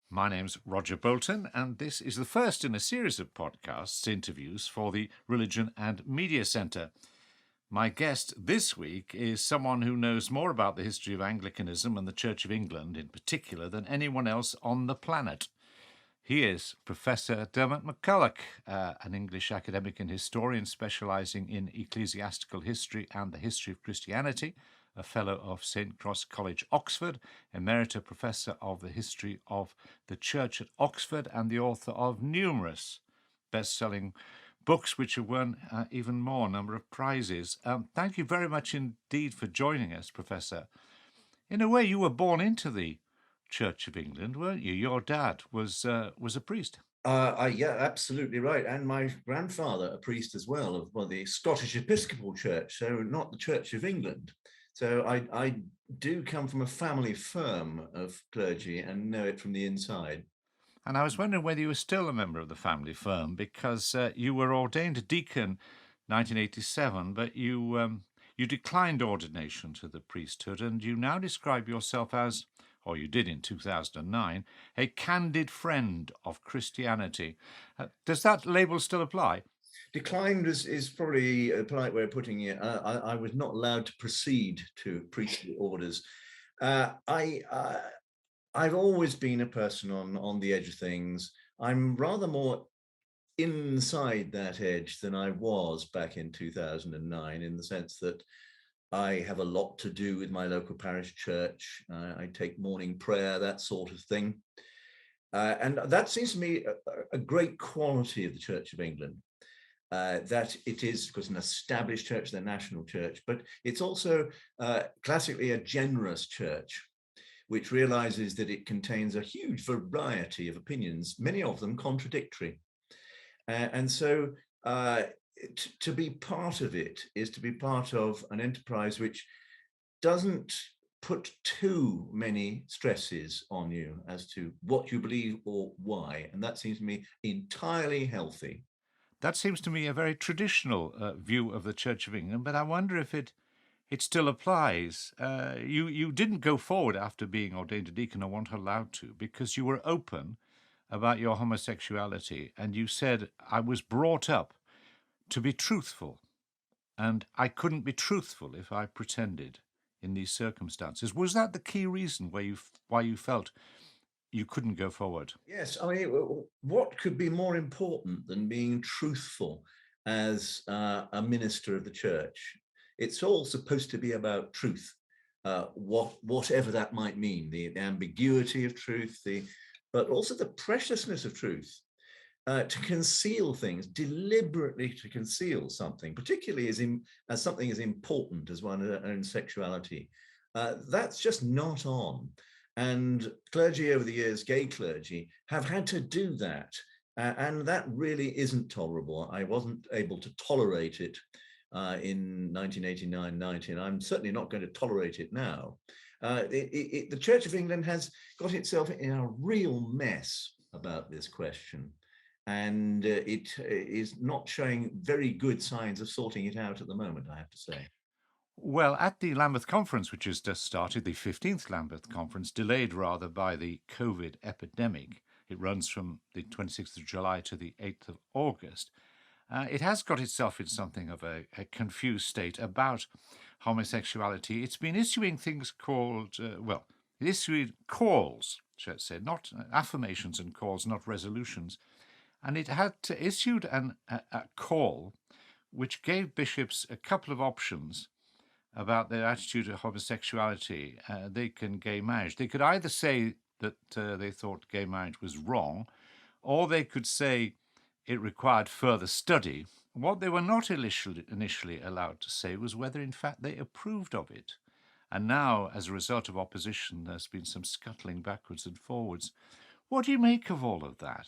My name's Roger Bolton, and this is the first in a series of podcasts interviews for the Religion and Media Centre. My guest this week is someone who knows more about the history of Anglicanism and the Church of England in particular than anyone else on the planet. He is Professor Diarmaid MacCulloch, an English academic and historian specialising in ecclesiastical history and the history of Christianity, a Fellow of St Cross College, Oxford, Emerita Professor of the History of the Church at Oxford, and the author of numerous best-selling books which have won even more number of prizes. Thank you very much indeed for joining us, Professor. In a way, you were born into the Church of England, weren't you? Your dad was a priest. Yeah, absolutely right. And my grandfather, a priest as well, of the Scottish Episcopal Church, so not the Church of England. So I do come from a family firm of clergy and know it from the inside. And I was wondering whether you were still a member of the family firm because you were ordained a deacon 1987, but you declined ordination to the priesthood, and you now describe yourself as, or you did in 2009, a candid friend of Christianity. Does that label still apply? Declined is probably a polite way of putting it. I was not allowed to proceed to priestly orders. Uh, I, uh, I've always been a person on the edge of things. I'm rather more inside that edge than I was back in 2009, in the sense that I have a lot to do with my local parish church. I take morning prayer, that sort of thing. And that seems to me a great quality of the Church of England. That it is, of course, an established church, the national church, but it's also classically a generous church, which realizes that it contains a huge variety of opinions, many of them contradictory. And so to be part of it is to be part of an enterprise which doesn't put too many stresses on you as to what you believe or why. And that seems to me entirely healthy. That seems to me a very traditional view of the Church of England, but I wonder if it still applies. You didn't go forward after being ordained a deacon or weren't allowed to because you were open about your homosexuality, and you said, I was brought up to be truthful, and I couldn't be truthful if I pretended in these circumstances. Was that the key reason why you felt you couldn't go forward? Yes, I mean, what could be more important than being truthful as a minister of the church? It's all supposed to be about truth, whatever that might mean, the ambiguity of truth, but also the preciousness of truth. To conceal things, deliberately to conceal something, particularly as something as important as one's own sexuality, that's just not on. And clergy over the years, gay clergy, have had to do that. And that really isn't tolerable. I wasn't able to tolerate it in 1989-90, and I'm certainly not going to tolerate it now. The Church of England has got itself in a real mess about this question, and it is not showing very good signs of sorting it out at the moment, I have to say. Well, at the Lambeth Conference, which has just started, the 15th Lambeth Conference, delayed rather by the COVID epidemic, it runs from the 26th of July to the 8th of August. It has got itself in something of a confused state about homosexuality. It's been issuing things called, it issued calls, let's say, not affirmations and calls, not resolutions. And it had issued a call which gave bishops a couple of options about their attitude to homosexuality. They can gay marriage. They could either say that they thought gay marriage was wrong, or they could say it required further study. What they were not initially allowed to say was whether, in fact, they approved of it. And now, as a result of opposition, there's been some scuttling backwards and forwards. What do you make of all of that?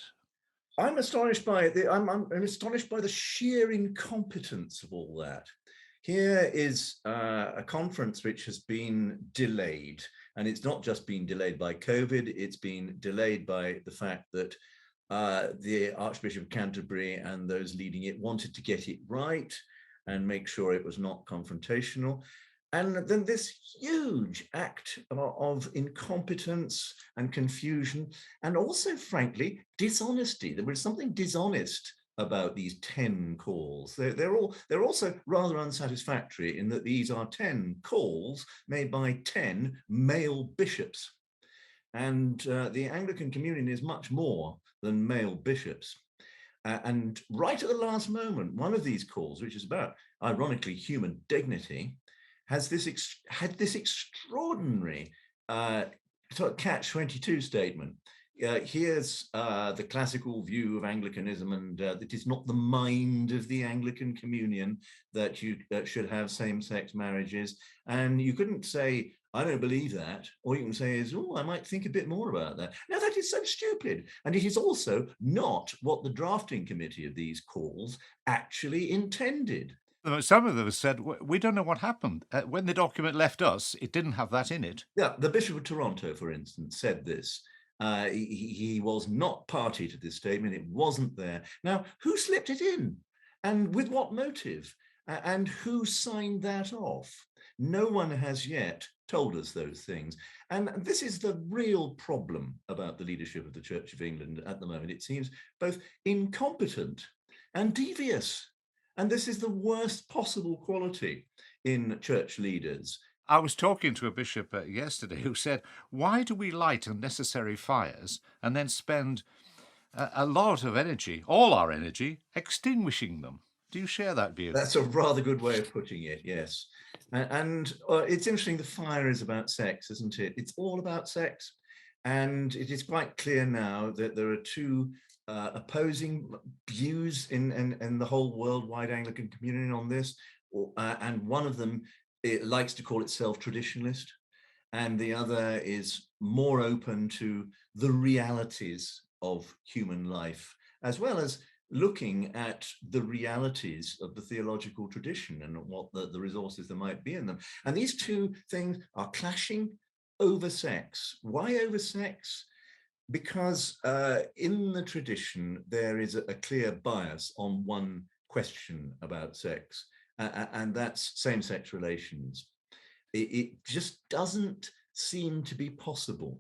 I'm astonished by I'm astonished by the sheer incompetence of all that. Here is a conference which has been delayed, and it's not just been delayed by COVID, it's been delayed by the fact that the Archbishop of Canterbury and those leading it wanted to get it right and make sure it was not confrontational. And then this huge act of incompetence and confusion, and also, frankly, dishonesty. There was something dishonest about these 10 calls. They're also rather unsatisfactory in that these are 10 calls made by 10 male bishops. And the Anglican Communion is much more than male bishops. And right at the last moment, one of these calls, which is about, ironically, human dignity, had this extraordinary sort of catch-22 statement. Here's the classical view of Anglicanism, and it is not the mind of the Anglican Communion that you should have same-sex marriages. And you couldn't say, I don't believe that. All you can say is, oh, I might think a bit more about that. Now, that is so stupid. And it is also not what the drafting committee of these calls actually intended. Some of them said, we don't know what happened. When the document left us, it didn't have that in it. Yeah, the Bishop of Toronto, for instance, said this. He was not party to this statement. It wasn't there. Now, who slipped it in? And with what motive? And who signed that off? No one has yet told us those things. And this is the real problem about the leadership of the Church of England at the moment. It seems both incompetent and devious. And this is the worst possible quality in church leaders. I was talking to a bishop yesterday who said, why do we light unnecessary fires and then spend a lot of energy, all our energy, extinguishing them? Do you share that view? That's a rather good way of putting it, yes. And it's interesting, the fire is about sex, isn't it? It's all about sex. And it is quite clear now that there are two opposing views in the whole worldwide Anglican communion on this. And one of them, it likes to call itself traditionalist, and the other is more open to the realities of human life, as well as looking at the realities of the theological tradition and what the resources there might be in them. And these two things are clashing over sex. Why over sex? Because in the tradition, there is a clear bias on one question about sex, and that's same-sex relations. It just doesn't seem to be possible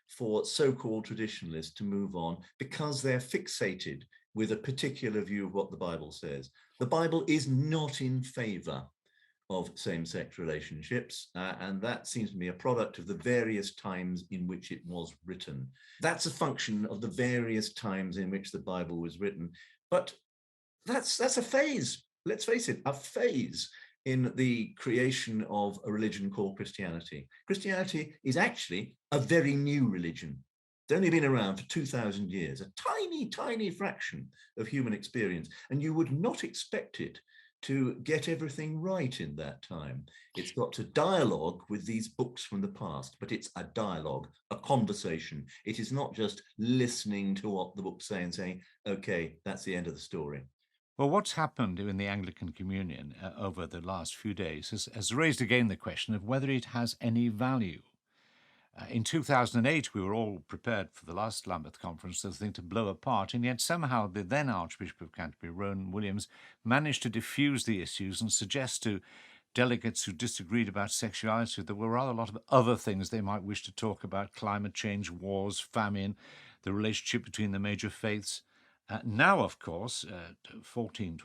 for so-called traditionalists to move on because they're fixated with a particular view of what the Bible says. The Bible is not in favor of same-sex relationships, and that seems to be a product of the various times in which it was written. That's a function of the various times in which the Bible was written, but that's a phase. Let's face it, a phase in the creation of a religion called Christianity. Christianity is actually a very new religion. It's only been around for 2,000 years, a tiny, tiny fraction of human experience. And you would not expect it to get everything right in that time. It's got to dialogue with these books from the past, but it's a dialogue, a conversation. It is not just listening to what the books say and saying, okay, that's the end of the story. Well, what's happened in the Anglican Communion over the last few days has raised again the question of whether it has any value. In 2008, we were all prepared for the last Lambeth Conference, the thing to blow apart, and yet somehow the then Archbishop of Canterbury, Rowan Williams, managed to diffuse the issues and suggest to delegates who disagreed about sexuality there were rather a lot of other things they might wish to talk about: climate change, wars, famine, the relationship between the major faiths. Now, of course, 14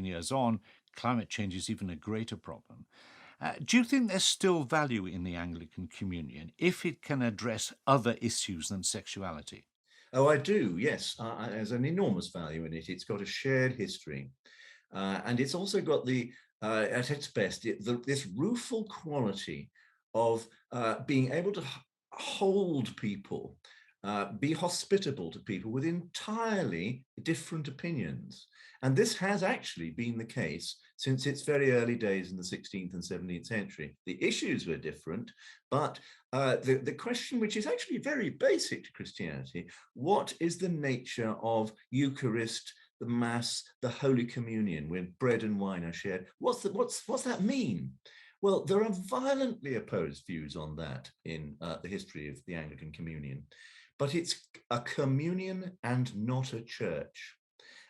years on, climate change is even a greater problem. Do you think there's still value in the Anglican Communion if it can address other issues than sexuality? Oh, I do, yes. There's an enormous value in it. It's got a shared history. And it's also got at its best, this rueful quality of being able to hold people, be hospitable to people with entirely different opinions. And this has actually been the case since its very early days in the 16th and 17th century. The issues were different, but the question, which is actually very basic to Christianity, what is the nature of Eucharist, the Mass, the Holy Communion, when bread and wine are shared? What's that mean? Well, there are violently opposed views on that in the history of the Anglican Communion, but it's a communion and not a church.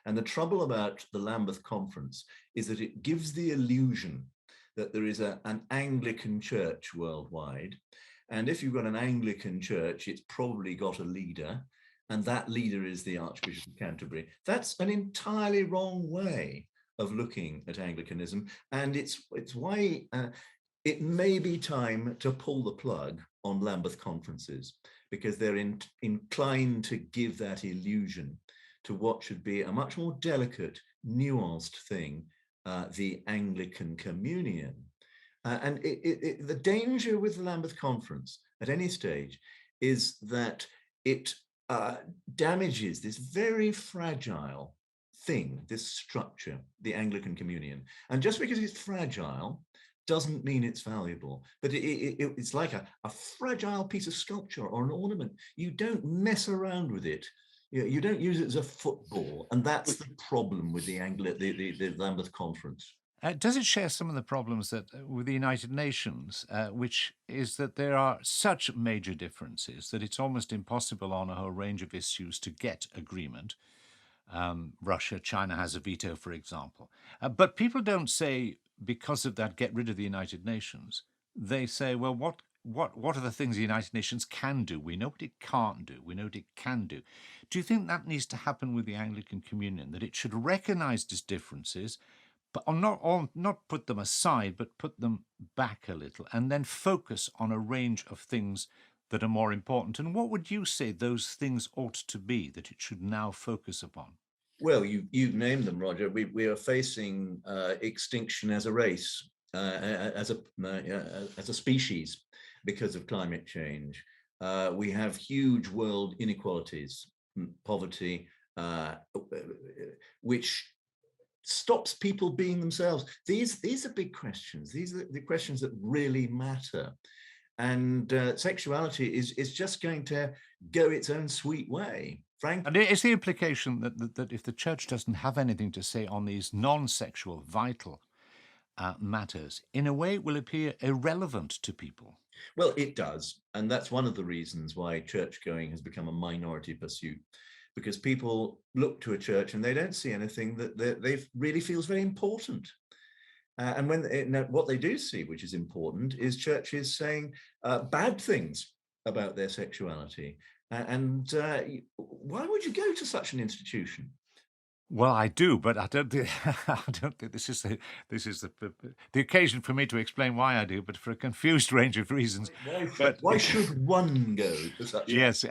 And the trouble about the Lambeth Conference is that it gives the illusion that there is an Anglican church worldwide. And if you've got an Anglican church, it's probably got a leader, and that leader is the Archbishop of Canterbury. That's an entirely wrong way of looking at Anglicanism. And it's why it may be time to pull the plug on Lambeth conferences, because they're inclined to give that illusion to what should be a much more delicate, nuanced thing, the Anglican Communion. And the danger with the Lambeth Conference at any stage is that it damages this very fragile thing, this structure, the Anglican Communion. And just because it's fragile doesn't mean it's valuable, but it's like a fragile piece of sculpture or an ornament. You don't mess around with it. You don't use it as a football, and that's the problem with the Lambeth Conference. Does it share some of the problems that with the United Nations, which is that there are such major differences that it's almost impossible on a whole range of issues to get agreement? Russia, China has a veto, for example. But people don't say, because of that, get rid of the United Nations. They say, well, what are the things the United Nations can do? We know what it can't do. We know what it can do. Do you think that needs to happen with the Anglican Communion, that it should recognise its differences, but not put them aside, but put them back a little, and then focus on a range of things that are more important? And what would you say those things ought to be that it should now focus upon? Well, you've named them, Roger. We are facing extinction as a race, as a species, because of climate change. We have huge world inequalities, poverty, which stops people being themselves. These are big questions. These are the questions that really matter. And sexuality is just going to go its own sweet way. Frankly. And is the implication that if the church doesn't have anything to say on these non-sexual, vital matters, in a way it will appear irrelevant to people? Well, it does. And that's one of the reasons why church going has become a minority pursuit, because people look to a church and they don't see anything that they really feels very important. And what they do see, which is important, is churches saying bad things about their sexuality. Why would you go to such an institution? Well, I do, but I don't think this is the occasion for me to explain why I do, but for a confused range of reasons. Why should one go to such? Yes,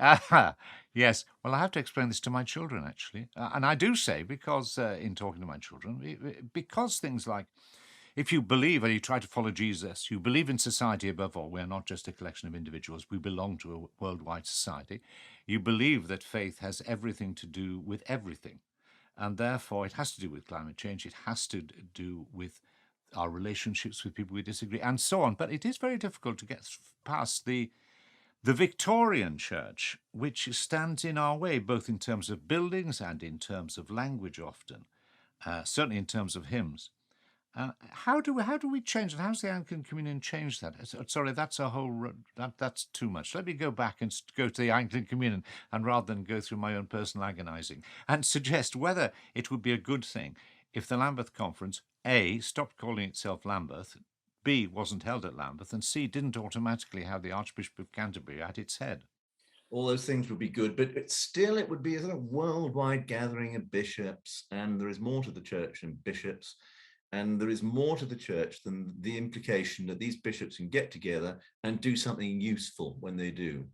yes. Well, I have to explain this to my children, actually, and I do say, because in talking to my children, because things like, if you believe and you try to follow Jesus, you believe in society above all. We're not just a collection of individuals. We belong to a worldwide society. You believe that faith has everything to do with everything. And therefore, it has to do with climate change. It has to do with our relationships with people we disagree, and so on. But it is very difficult to get past the Victorian church, which stands in our way, both in terms of buildings and in terms of language often, certainly in terms of hymns. How do we change it? How's the Anglican Communion changed that? Sorry, that's a whole that's too much. Let me go back and go to the Anglican Communion, and rather than go through my own personal agonising, and suggest whether it would be a good thing if the Lambeth Conference A stopped calling itself Lambeth, B wasn't held at Lambeth, and C didn't automatically have the Archbishop of Canterbury at its head. All those things would be good, but still it would be a sort of worldwide gathering of bishops, and there is more to the church than bishops. And there is more to the church than the implication that these bishops can get together and do something useful when they do.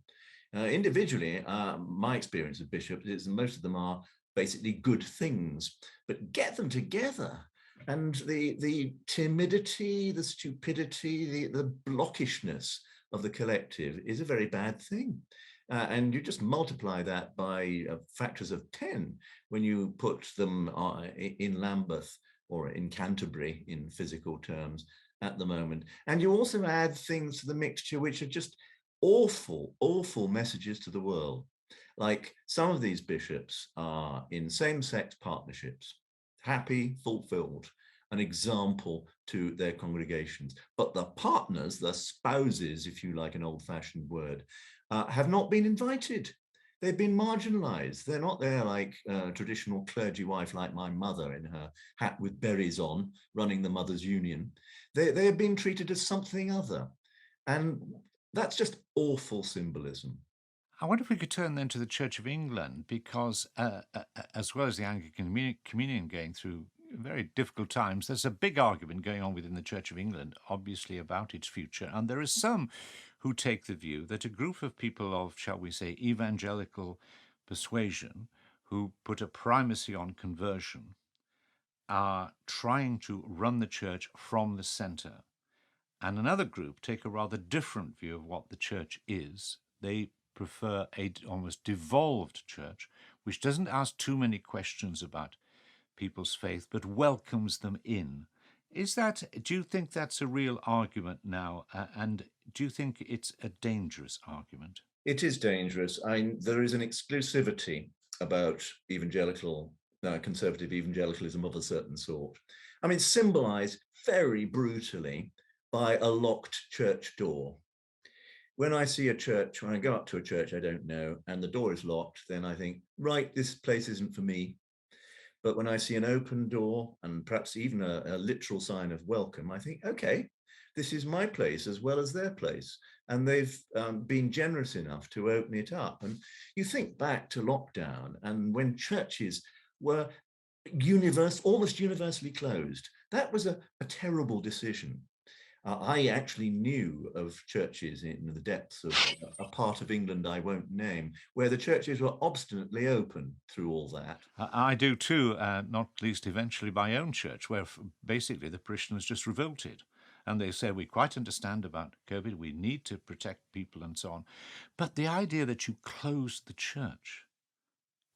Individually, my experience of bishops is most of them are basically good things, but get them together. And the timidity, the stupidity, the blockishness of the collective is a very bad thing. And you just multiply that by factors of 10 when you put them in Lambeth or in Canterbury in physical terms at the moment. And you also add things to the mixture which are just awful, awful messages to the world. Like some of these bishops are in same-sex partnerships, happy, fulfilled, an example to their congregations. But the partners, the spouses, if you like an old-fashioned word, have not been invited. They've been marginalized. They're not there like a traditional clergy wife like my mother in her hat with berries on, running the Mothers' Union. They're being treated as something other. And that's just awful symbolism. I wonder if we could turn then to the Church of England, because as well as the Anglican Communion going through very difficult times, there's a big argument going on within the Church of England, obviously, about its future. And there are some who take the view that a group of people of, shall we say, evangelical persuasion, who put a primacy on conversion, are trying to run the church from the centre. And another group take a rather different view of what the church is. They prefer a almost devolved church, which doesn't ask too many questions about people's faith, but welcomes them in. Do you think that's a real argument now? And do you think it's a dangerous argument? It is dangerous. There is an exclusivity about conservative evangelicalism of a certain sort. I mean, symbolized very brutally by a locked church door. When I see a church, when I go up to a church I don't know, and the door is locked, then I think, right, this place isn't for me. But when I see an open door and perhaps even a literal sign of welcome, I think, okay, this is my place as well as their place. And they've been generous enough to open it up. And you think back to lockdown and when churches were almost universally closed, that was a terrible decision. I actually knew of churches in the depths of a part of England I won't name, where the churches were obstinately open through all that. I do too, not least eventually my own church, where basically the parishioners just revolted. And they say, we quite understand about COVID, we need to protect people and so on. But the idea that you close the church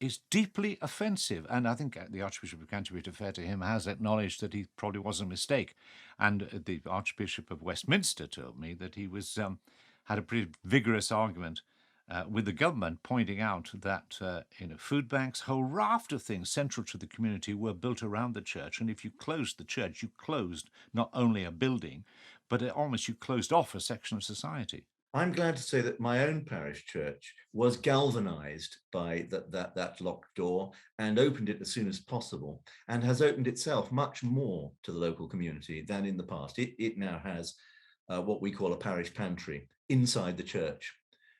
is deeply offensive. And I think the Archbishop of Canterbury, to fair to him, has acknowledged that he probably was a mistake. And the Archbishop of Westminster told me that he was had a pretty vigorous argument with the government, pointing out that food banks, whole raft of things central to the community were built around the church. And if you closed the church, you closed not only a building, but almost you closed off a section of society. I'm glad to say that my own parish church was galvanized by that locked door and opened it as soon as possible, and has opened itself much more to the local community than in the past. It now has what we call a parish pantry inside the church,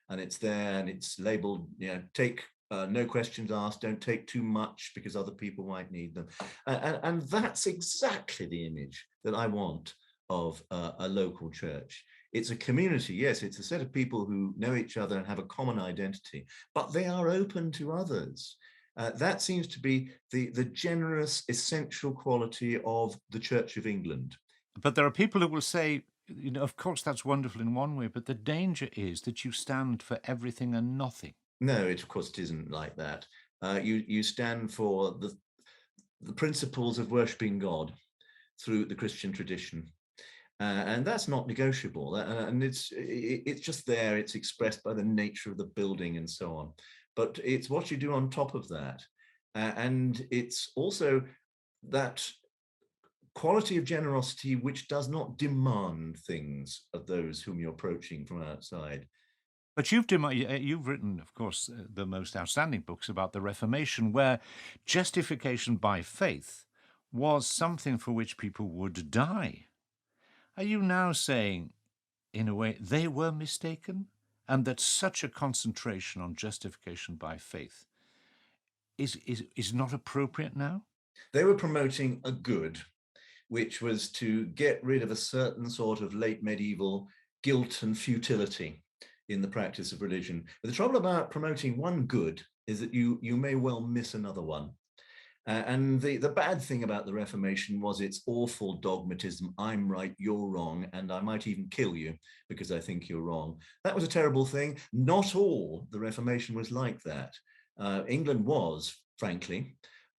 and it's there and it's labeled, take no questions asked, don't take too much because other people might need them. And that's exactly the image that I want of a local church. It's a community, yes, it's a set of people who know each other and have a common identity, but they are open to others. That seems to be the generous, essential quality of the Church of England. But there are people who will say, of course, that's wonderful in one way, but the danger is that you stand for everything and nothing. No, of course, it isn't like that. You stand for the principles of worshipping God through the Christian tradition. And that's not negotiable. And it's just there. It's expressed by the nature of the building and so on. But it's what you do on top of that. And it's also that quality of generosity which does not demand things of those whom you're approaching from outside. But you've written, of course, the most outstanding books about the Reformation, where justification by faith was something for which people would die. Are you now saying, in a way, they were mistaken, and that such a concentration on justification by faith is not appropriate now? They were promoting a good, which was to get rid of a certain sort of late medieval guilt and futility in the practice of religion. But the trouble about promoting one good is that you may well miss another one. And the bad thing about the Reformation was its awful dogmatism. I'm right, you're wrong, and I might even kill you because I think you're wrong. That was a terrible thing. Not all the Reformation was like that. England was, frankly,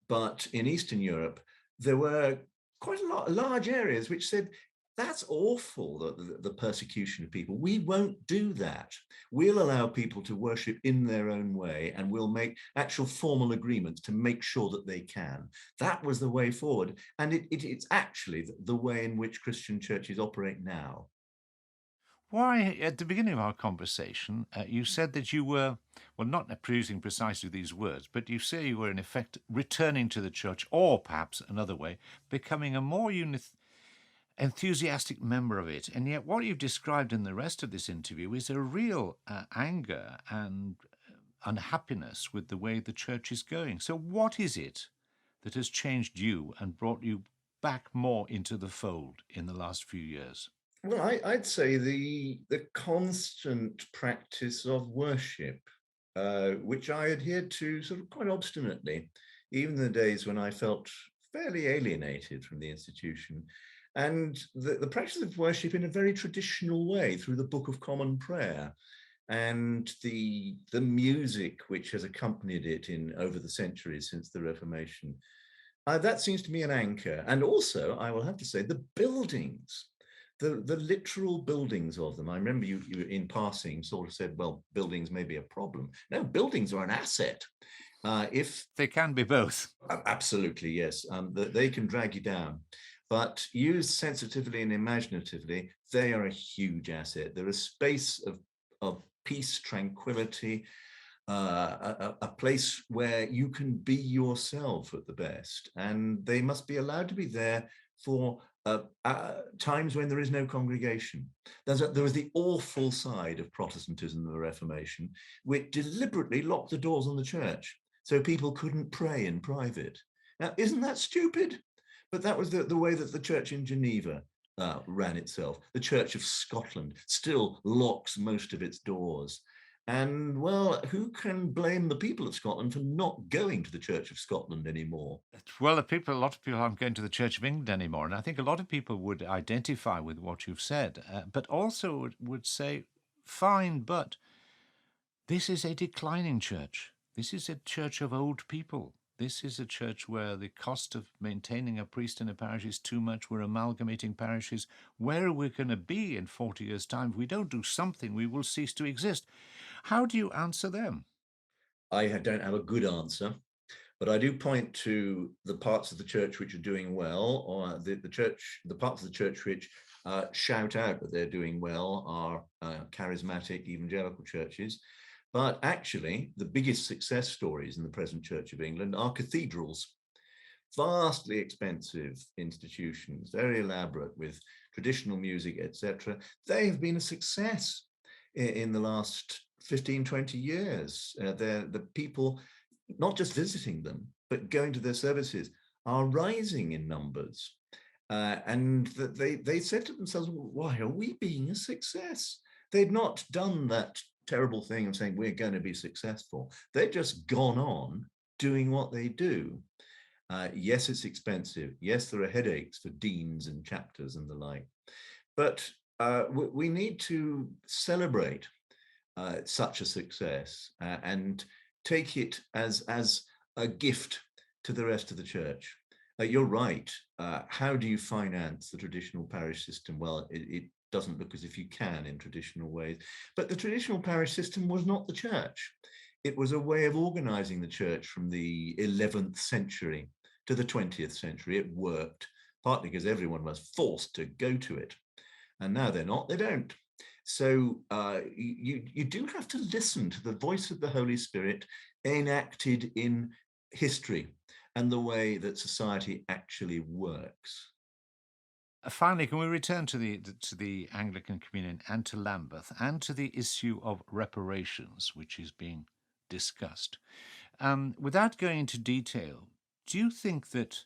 but in Eastern Europe, there were quite a lot, large areas which said, that's awful, the persecution of people. We won't do that. We'll allow people to worship in their own way, and we'll make actual formal agreements to make sure that they can. That was the way forward. And it's actually the way in which Christian churches operate now. Why, at the beginning of our conversation, you said that you were, well, not using precisely these words, but you say you were in effect returning to the church, or perhaps another way, becoming a more enthusiastic member of it. And yet, what you've described in the rest of this interview is a real anger and unhappiness with the way the church is going. So, what is it that has changed you and brought you back more into the fold in the last few years? Well, I'd say the constant practice of worship, which I adhered to sort of quite obstinately, even the days when I felt fairly alienated from the institution. And the practice of worship in a very traditional way through the Book of Common Prayer and the music which has accompanied it in over the centuries since the Reformation. That seems to me an anchor. And also, I will have to say, the buildings, the literal buildings of them. I remember you in passing sort of said, well, buildings may be a problem. No, buildings are an asset. If They can be both. Absolutely, yes, they can drag you down. But used sensitively and imaginatively, they are a huge asset. They're a space of peace, tranquility, a place where you can be yourself at the best. And they must be allowed to be there for times when there is no congregation. There was the awful side of Protestantism and the Reformation, which deliberately locked the doors on the church so people couldn't pray in private. Now, isn't that stupid? But that was the way that the church in Geneva ran itself. The Church of Scotland still locks most of its doors. And well, who can blame the people of Scotland for not going to the Church of Scotland anymore? Well, a lot of people aren't going to the Church of England anymore, and I think a lot of people would identify with what you've said, but also would say, fine, but this is a declining church. This is a church of old people. This is a church where the cost of maintaining a priest in a parish is too much. We're amalgamating parishes. Where are we going to be in 40 years' time? If we don't do something, we will cease to exist. How do you answer them? I don't have a good answer, but I do point to the parts of the church which are doing well, or the parts of the church which shout out that they're doing well are charismatic evangelical churches. But actually, the biggest success stories in the present Church of England are cathedrals, vastly expensive institutions, very elaborate with traditional music, etc. They have been a success in the last 15, 20 years. The people, not just visiting them, but going to their services, are rising in numbers. And they said to themselves, why are we being a success? They'd not done that terrible thing of saying we're going to be successful. They've just gone on doing what they do. Yes, it's expensive. Yes, there are headaches for deans and chapters and the like. But we need to celebrate such a success and take it as a gift to the rest of the church. You're right. How do you finance the traditional parish system? Well, it doesn't look as if you can in traditional ways. But the traditional parish system was not the church. It was a way of organizing the church from the 11th century to the 20th century. It worked, partly because everyone was forced to go to it. And now they're not, they don't. So you do have to listen to the voice of the Holy Spirit enacted in history and the way that society actually works. Finally, can we return to the Anglican Communion and to Lambeth and to the issue of reparations, which is being discussed? Without going into detail, do you think that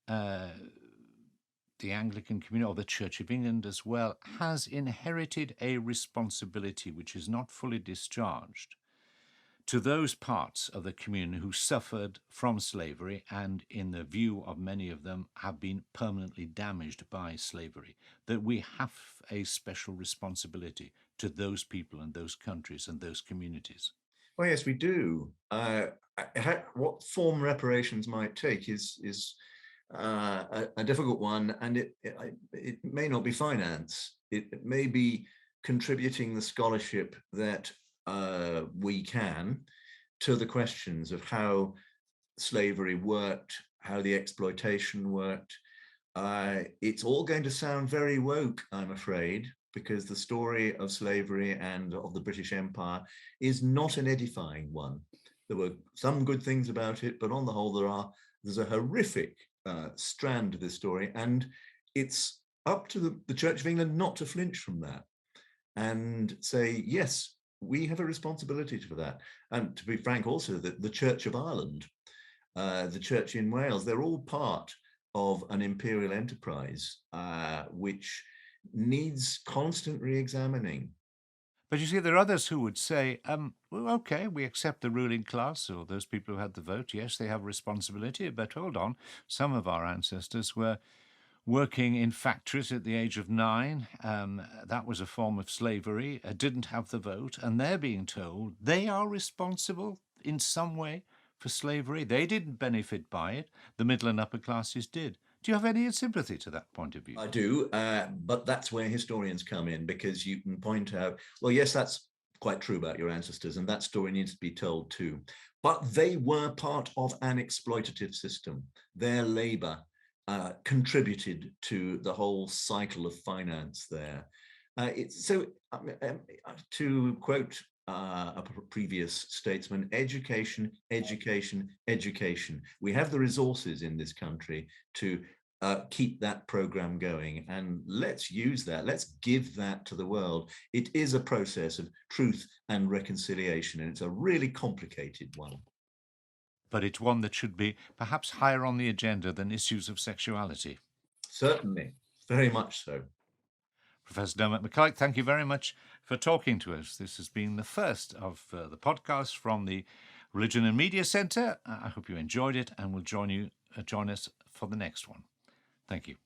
the Anglican Communion, or the Church of England as well, has inherited a responsibility which is not fully discharged to those parts of the communion who suffered from slavery and, in the view of many of them, have been permanently damaged by slavery, that we have a special responsibility to those people and those countries and those communities? Well, yes, we do. What form reparations might take is a difficult one, and it may not be finance. It may be contributing the scholarship that we can to the questions of how slavery worked, how the exploitation worked. It's all going to sound very woke, I'm afraid, because the story of slavery and of the British Empire is not an edifying one. There were some good things about it, but on the whole, there's a horrific strand of this story, and it's up to the Church of England not to flinch from that and say, yes, we have a responsibility for that. And to be frank, also the Church of Ireland, the Church in Wales, they're all part of an imperial enterprise which needs constant re-examining. But you see, there are others who would say, well, okay, we accept the ruling class or those people who had the vote. Yes, they have a responsibility, but hold on. Some of our ancestors were working in factories at the age of 9. That was a form of slavery, didn't have the vote, and they're being told they are responsible in some way for slavery. They didn't benefit by it. The middle and upper classes did. Do you have any sympathy to that point of view? I do, but that's where historians come in, because you can point out, well, yes, that's quite true about your ancestors, and that story needs to be told too. But they were part of an exploitative system. Their labor contributed to the whole cycle of finance there. To quote a previous statesman, education, education, education. We have the resources in this country to keep that program going, and let's use that. Let's give that to the world. It is a process of truth and reconciliation, and it's a really complicated one. But it's one that should be perhaps higher on the agenda than issues of sexuality. Certainly, very much so. Professor Diarmaid MacCulloch, thank you very much for talking to us. This has been the first of the podcasts from the Religion and Media Centre. I hope you enjoyed it and will join us for the next one. Thank you.